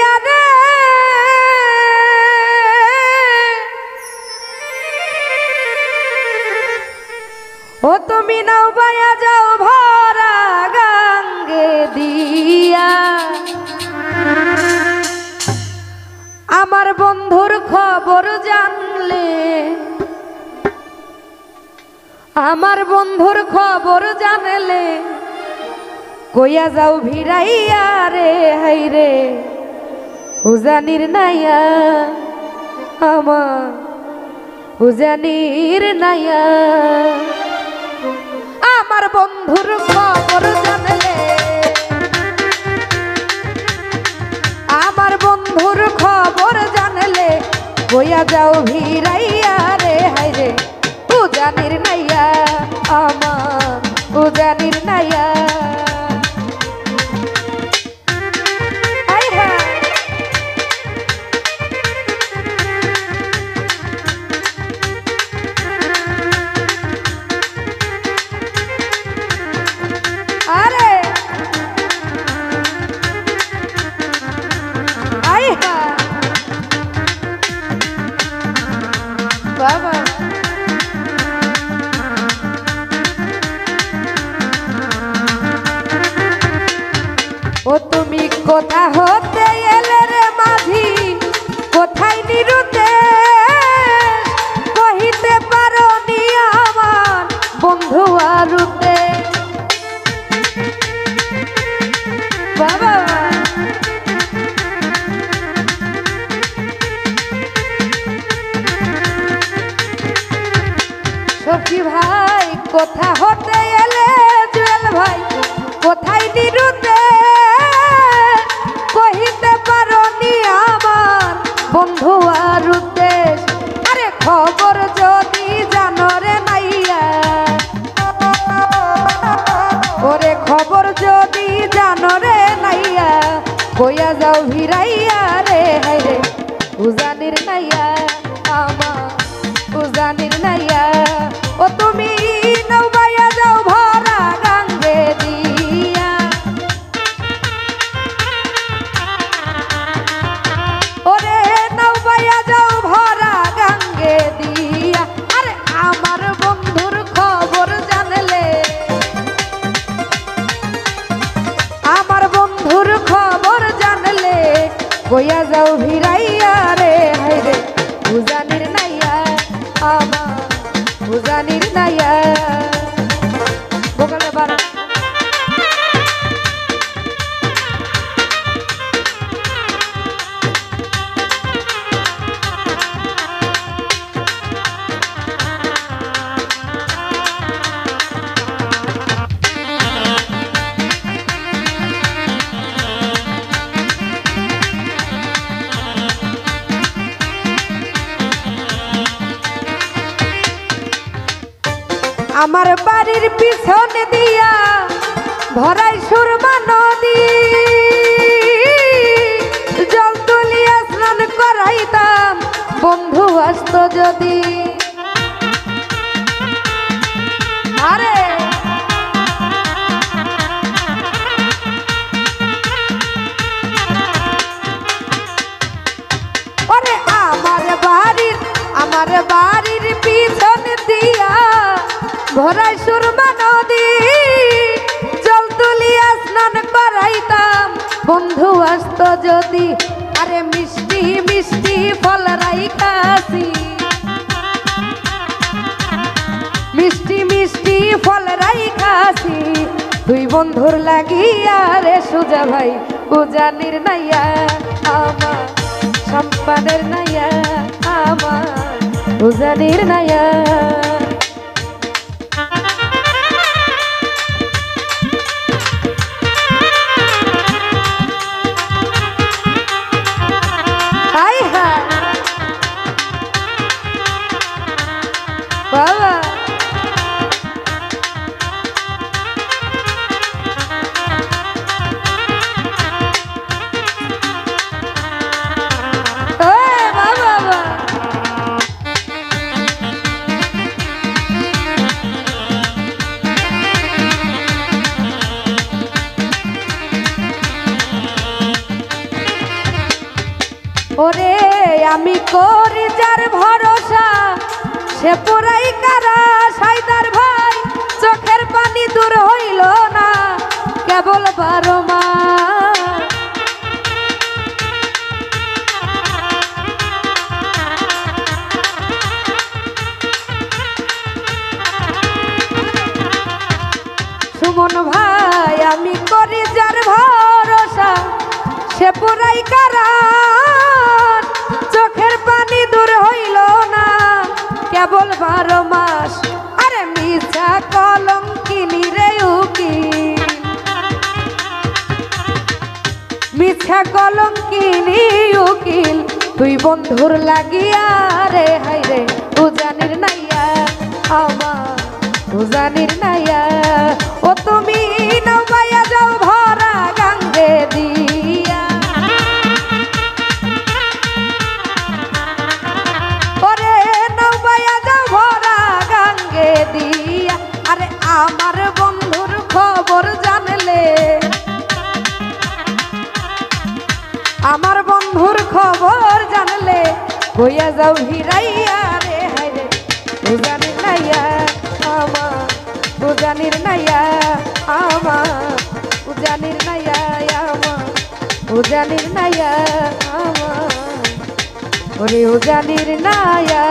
ভিড়াইয়া রে ও তুমি নাও বাইয়া যাও ভরা গঙ্গে দিয়া আমার বন্ধুর খবর জানলে আমার বন্ধুর খবর জানলে কইয়া যাও ভিড়াইয়া রে হাই রে উজানির নাইয়া আমার উজানির নাইয়া আমার বন্ধুর খবর জানলে আমার বন্ধুর খবর জানলে কইয়া যাও ভিড়াইয়া রে হাই রে উজানির নাইয়া আমার উজানির নাইয়া বাবা ও তুমি কোথা হতে এলে রে মাঝি কোথায় নিরুতে কহিতে পারো নি আমার বন্ধু আরুতে বাবা সখী ভাই কোথা হতে এলে জুয়েল ভাই কোথায় নিরুতে কহিতে পারো নি আমার বন্ধু আরুতে আরে খবর যদি জানো রে নাইয়া ওরে খবর যদি জানো রে নাইয়া কইয়া যাও ভিড়াইয়া রে হাই রে উজানির নাইয়া আমার উজানির নাইয়া ও তুমি নাও বাইয়া যাও ভরা গঙ্গে দিয়া ওরে নাও বাইয়া যাও ভরা গঙ্গে দিয়া আরে আমার বন্ধুর খবর জানলে আমার বন্ধুর খবর জানলে কইয়া যাও ভিড়াইয়া রে হাই রে উজানির নাইয়া আমার উজানির নাইয়া বগলে বাড়া আমার বাড়ির পিছনে দিয়া ভরাই সুরমা নদী জল তুলিয়া স্নান করাইতাম বন্ধু আসতো যদি আরে ওরে আমার বাড়ির পিছনে দিয়া ভরাই সুরমা নদী জল তুলিয়া স্নান করাইতাম বন্ধু আসতো যদি আরে মিষ্টি মিষ্টি ফল রাইখাছি মিষ্টি মিষ্টি ফল রাইখাছি তুই বন্ধুর লাগিয়া রে সুজা ভাই উজানির নাইয়া আমার সম্পাদের নাইয়া আমার উজানির নাইয়া বাবা আমি করি যার ভরসা সে পুরাই কারা সাইদার ভাই চোখের পানি দূর হইল না কেবল 12 মাস সুমন ভাই আমি করি যার ভরসা সে পুরাই কারান চোখের পানি দূর হইল না কেবল 12 মাস আরে মিছা কলঙ্কিনী রে উকিল মিছা কলঙ্কিনী উকিল তুই বন্ধুর লাগিয়া রে হাই রে উজানির নাইয়া আমার উজানির নাইয়া ও তুমি নৌকায়া যাও ভরা গাঙ্গে দিয়া ওরে নৌকায়া যাও ভরা গাঙ্গে দিয়া আরে আমার বন্ধুর খবর জানলে আমার বন্ধুর খবর জানলে কইয়া যাও হিরাইয়া রে হাই রে উজানির নাইয়া আমার উজানির নাইয়া আমার উজানির নাইয়া আমার উজানির নাইয়া আমার ওরে উজানির নাইয়া